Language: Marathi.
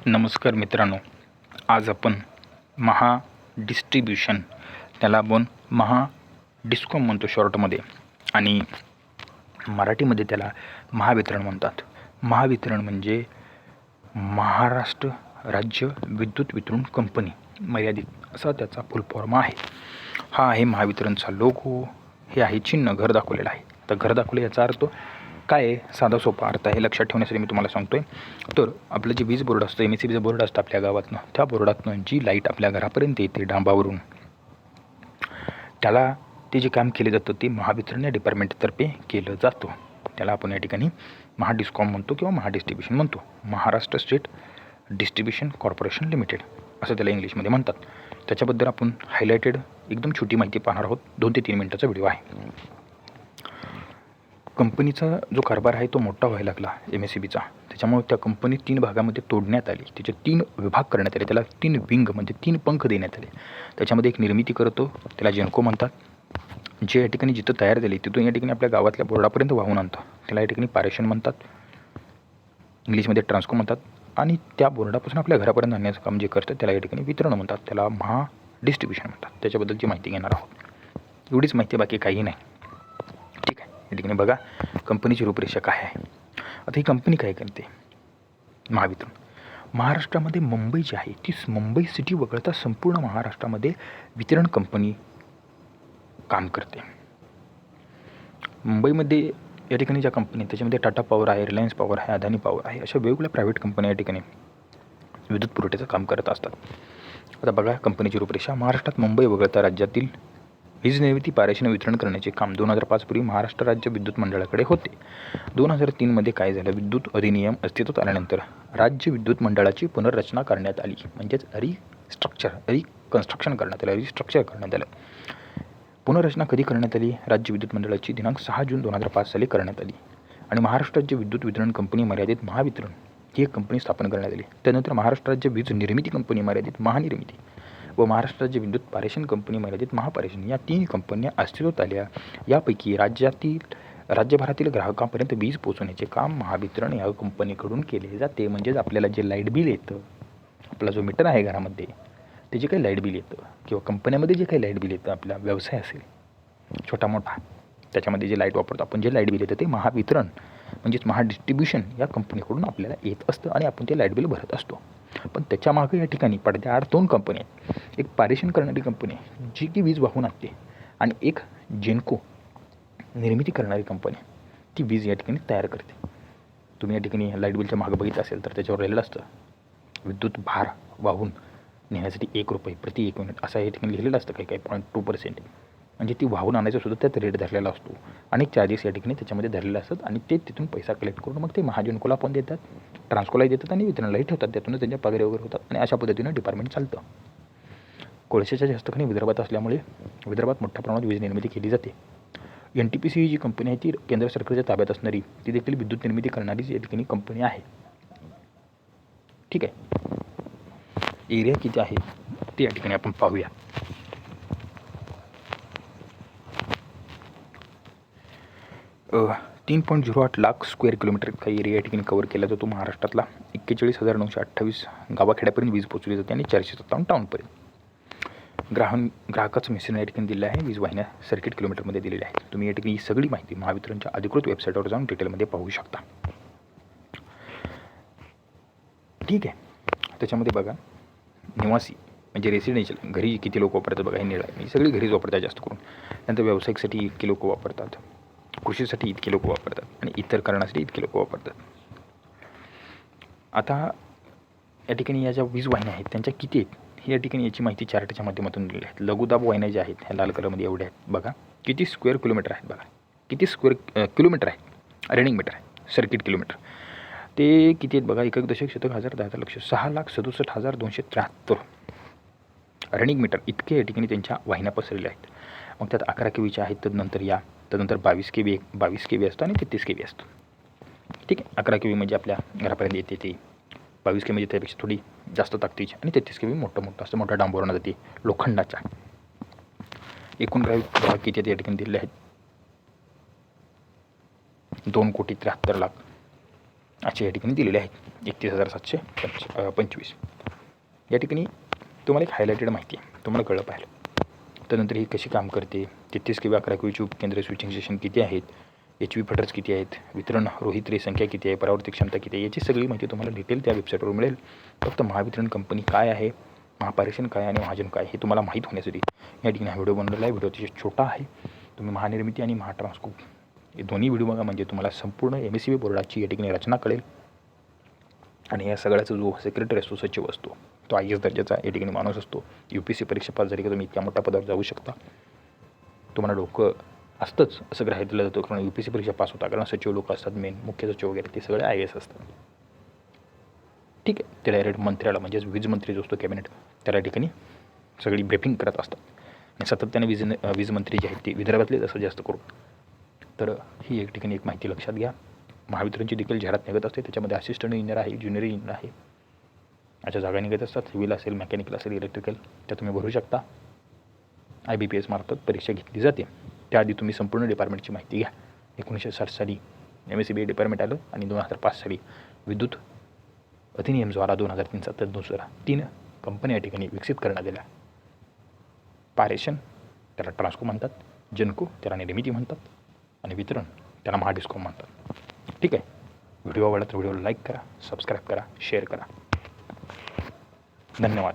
नमस्कार मित्रांनो, आज आपण महा डिस्ट्रीब्युशन, त्याला आपण महा डिस्कॉम म्हणतो शॉर्टमध्ये, आणि मराठीमध्ये त्याला महावितरण म्हणतात. महावितरण म्हणजे महाराष्ट्र राज्य विद्युत वितरण कंपनी मर्यादित असा त्याचा फुल फॉर्म आहे. हा आहे महावितरणचा लोगो. हे आहे चिन्ह, घर दाखवलेलं आहे. तर घर दाखवले याचा अर्थ काय आहे? साधा सोपा अर्थ आहे. लक्षात ठेवण्यासाठी मी तुम्हाला सांगतोय. तर आपलं जे वीज बोर्ड असतं, MSEBीचं बोर्ड असतं आपल्या गावातनं, त्या बोर्डातनं जी लाईट आपल्या घरापर्यंत येते डांबावरून, त्याला ते जे काम केले जातं ते महावितरण या डिपार्टमेंटतर्फे केलं जातं. त्याला आपण या ठिकाणी महाडिस्कॉम म्हणतो किंवा महाडिस्ट्रीब्युशन म्हणतो. Maharashtra state distribution corporation limited असं त्याला इंग्लिशमध्ये म्हणतात. त्याच्याबद्दल आपण हायलाइटेड एकदम छोटी माहिती पाहणार आहोत. 2 ते 3 मिनिटाचा व्हिडिओ आहे. कंपनीचा जो कारभार आहे तो मोठा व्हायला लागला MSEBीचा. त्याच्यामुळे त्या कंपनी 3 भागामध्ये तोडण्यात आली. त्याचे 3 विभाग करण्यात आले. त्याला 3 विंग म्हणजे 3 पंख देण्यात आले. त्याच्यामध्ये एक निर्मिती करतो, त्याला जेनको म्हणतात. जे या ठिकाणी जिथं तयार झाली तिथून या ठिकाणी आपल्या गावातल्या बोर्डापर्यंत वाहून आणतं, त्याला या ठिकाणी पारेषण म्हणतात. इंग्लिशमध्ये ट्रान्सको म्हणतात. आणि त्या बोर्डापासून आपल्या घरापर्यंत आणण्याचं काम जे करतं त्याला या ठिकाणी वितरण म्हणतात. त्याला महा डिस्ट्रीब्युशन म्हणतात. त्याच्याबद्दलची माहिती घेणार आहोत. एवढीच माहिती, बाकी काही नाही. ठीक आहे. या ठिकाणी बघा कंपनीची रूपरेषा काय आहे. आता ही कंपनी काय करते? महावितरण महाराष्ट्रामध्ये मुंबई जी आहे ती मुंबई सिटी वगळता संपूर्ण महाराष्ट्रामध्ये वितरण कंपनी काम करते. मुंबईमध्ये या ठिकाणी ज्या कंपनी, त्याच्यामध्ये टाटा पॉवर आहे, रिलायन्स पॉवर आहे, अदानी पॉवर आहे, अशा वेगवेगळ्या प्रायव्हेट कंपन्या या ठिकाणी विद्युत पुरवठ्याचं काम करत असतात. आता बघा कंपनीची रूपरेषा. महाराष्ट्रात मुंबई वगळता राज्यातील वीज निर्मिती, पारेषण, वितरण करण्याचे काम 2005 पूर्वी महाराष्ट्र राज्य विद्युत मंडळाकडे होते. 2003 मध्ये काय झालं? विद्युत अधिनियम अस्तित्वात आल्यानंतर राज्य विद्युत मंडळाची पुनर्रचना करण्यात आली. म्हणजेच रिकन्स्ट्रक्शन करण्यात आलं, रिस्ट्रक्चर करण्यात आलं. पुनर्रचना कधी करण्यात आली? राज्य विद्युत मंडळाची दिनांक 6 जून 2005 साली करण्यात आली. आणि महाराष्ट्र राज्य विद्युत वितरण कंपनी मर्यादित महावितरण ही एक कंपनी स्थापन करण्यात आली. त्यानंतर महाराष्ट्र राज्य वीज निर्मिती कंपनी मर्यादित महानिर्मिती व महाराष्ट्र राज्य विद्युत पारेषण कंपनी मर्यादित महापारेषण या 3 कंपन्या अस्तित्वात आल्या. यापैकी राज्यभरातील ग्राहकांपर्यंत वीज पोहोचवण्याचे काम महावितरण या कंपनीकडून केले जाते. म्हणजेच आपल्याला जे लाईट बिल येतं, आपला जो मीटर आहे घरामध्ये, ते जे काही लाईट बिल येतं किंवा कंपन्यामध्ये जे काही लाईट बिल येतं, आपला व्यवसाय असेल छोटा मोठा, त्याच्यामध्ये जे लाईट वापरतो आपण, जे लाईट बिल येतं ते महावितरण म्हणजेच महाडिस्ट्रीब्युशन या कंपनीकडून आपल्याला येत असतं आणि आपण ते लाईट बिल भरत असतो. पण त्याच्यामागे या ठिकाणी पडद्याआड 2 कंपनी आहेत. एक पारेषण करणारी कंपनी जी की वीज वाहून आणते, आणि एक जेनको निर्मिती करणारी कंपनी, ती वीज या ठिकाणी तयार करते. तुम्ही या ठिकाणी लाईट बिलच्या मागं बघितलं असेल तर त्याच्यावर लिहिलेलं असतं विद्युत भार वाहून नेण्यासाठी ₹1 प्रति 1 युनिट असं या ठिकाणी लिहिलेलं असतं. काही 0.2%, म्हणजे ती वाहून आणायचा सुद्धा त्यात रेट धरलेला असतो. अनेक चार्जेस या ठिकाणी त्याच्यामध्ये धरलेले असतात आणि ते तिथून पैसा कलेक्ट करून मग ते महाजेनकोला पण देतात, ट्रान्सकोलाही देतात आणि वितरणलाही ठेवतात. त्यातूनच त्यांच्या पगारी वगैरे होतात आणि अशा पद्धतीनं डिपार्टमेंट चालतं. कोळशाच्या जास्त खणी विदर्भात असल्यामुळे विदर्भात मोठ्या प्रमाणात वीज निर्मिती केली जाते. NTPC ही जी कंपनी आहे ती केंद्र सरकारच्या ताब्यात असणारी, ती देखील विद्युत निर्मिती करणारी या ठिकाणी कंपनी आहे. ठीक आहे. एरिया किती आहे ते या ठिकाणी आपण पाहूया. अ 3.08 लाख स्क्वेअर किलोमीटर इतका एरिया या ठिकाणी कव्हर केला जातो. महाराष्ट्रातला 41,928 गावाखेड्यापर्यंत वीज पोहोचवली जाते आणि 457 टाउनपर्यंत. ग्राहकाचं मिश्रण या ठिकाणी दिलेलं आहे. वीज वाहिन्या सर्किट किलोमीटरमध्ये दिलेल्या आहेत. तुम्ही या ठिकाणी ही सगळी माहिती महावितरणच्या अधिकृत वेबसाईटवर जाऊन डिटेलमध्ये पाहू शकता. ठीक आहे. त्याच्यामध्ये बघा निवासी म्हणजे रेसिडेन्शियल, घरी किती लोक वापरतात बघा, हे निळं आहे. ही सगळी घरीच वापरतात जास्त करून. त्यानंतर व्यावसायिकसाठी इतके लोक वापरतात, कृषीसाठी इतके लोक वापरतात आणि इतर कारणासाठी इतके लोक वापरतात. आता या ठिकाणी या ज्या वीज वाहिन्या आहेत त्यांच्या किती आहेत हे या ठिकाणी याची माहिती चार्टच्या माध्यमातून दिलेली आहे. लघुदाब वाहिन्या ज्या आहेत ह्या लाल कलरमध्ये एवढ्या आहेत बघा. किती स्क्वेअर किलोमीटर आहेत बघा, किती स्क्वेअर किलोमीटर आहे, रनिंग मीटर आहे, सर्किट किलोमीटर ते किती आहेत बघा. 1.10,000 6,67,273 रनिंग मीटर इतके या ठिकाणी त्यांच्या वाहिन्या पसरलेल्या आहेत. मग त्यात 11 kVच्या आहेत. त्यानंतर 22 kV असतं आणि 33 kV असतं. ठीक आहे. 11 kV म्हणजे आपल्या घरापर्यंत येते ते, 22 kV म्हणजे त्यापेक्षा थोडी जास्त ताकदीची, आणि 33 kV मोठं असतं, मोठ्या डांबोरानं जाते लोखंडाच्या. एकूण ग्राहक किती आहेत या ठिकाणी दिलेले आहेत? 2,73,00,000 असे या ठिकाणी दिलेले आहेत 31,725. या ठिकाणी तुम्हाला एक हायलायटेड माहिती आहे, तुम्हाला कळलं पाहिजे. त्यानंतर ही कशी काम करते, 33 किंवा 11 केवीची उपकेंद्र स्विचिंग स्टेशन किती आहेत, HV फटर्स किती आहेत, वितरण रोहित रे संख्या किती आहे, परावर्तित क्षमता किती आहे, याची सगळी माहिती तुम्हाला डिटेल त्या वेबसाईटवर मिळेल. फक्त महावितरण कंपनी काय आहे, महापारेषण काय आणि महाजन काय हे तुम्हाला माहीत होण्यासाठी या ठिकाणी हा व्हिडिओ बनवलेला आहे. व्हिडिओ अतिशय छोटा आहे. तुम्ही महानिर्मिती आणि महाट्रान्सकोप हे दोन्ही व्हिडिओ बघा, म्हणजे तुम्हाला संपूर्ण MSEB बोर्डाची या ठिकाणी रचना कळेल. आणि या सगळ्याचा जो सेक्रेटरी असतो, सचिव असतो, तो IAS दर्जाचा या ठिकाणी माणूस असतो. UPSC परीक्षा पास झाली का तुम्ही इतक्या मोठ्या पदावर जाऊ शकता. तुम्हाला डोकं असतंच असं ग्राह्य दिलं जातं, कारण UPSC परीक्षा पास होता, कारण सचिव लोक असतात, मेन मुख्य सचिव वगैरे ते सगळे IAS असतात. ठीक आहे. ते डायरेक्ट मंत्र्याला म्हणजेच वीज मंत्री जो असतो कॅबिनेट, त्याला ठिकाणी सगळी ब्रीफिंग करत असतात. आणि सातत्याने वीज मंत्री जे आहेत ते विदर्भातलेच असं जास्त करून. तर ही एक ठिकाणी एक माहिती लक्षात घ्या. महावितरणची देखील जाहिरात निघत असते, त्याच्यामध्ये असिस्टंट इंजिनियर आहे, ज्युनियर इंजिनियर आहे, अशा जागा निघत असतात. सिव्हिल असेल, मेकॅनिकल असेल, इलेक्ट्रिकल, त्या तुम्ही भरू शकता. IBPS मार्फत परीक्षा घेतली जाते. त्याआधी तुम्ही संपूर्ण डिपार्टमेंटची माहिती घ्या. 1960 साली MSEB डिपार्टमेंट आलं आणि 2005 साली विद्युत अधिनियम जो आला 2003चा, तदनुसार 3 कंपन्या या ठिकाणी विकसित करण्यात आल्या. पारेषण त्याला ट्रान्सको म्हणतात, जनको त्याला निर्मिती म्हणतात, आणि वितरण त्याला महाडिस्कॉम म्हणतात. ठीक आहे. व्हिडिओ आवडला तर व्हिडिओला लाईक करा, सबस्क्राईब करा, शेअर करा. धन्यवाद.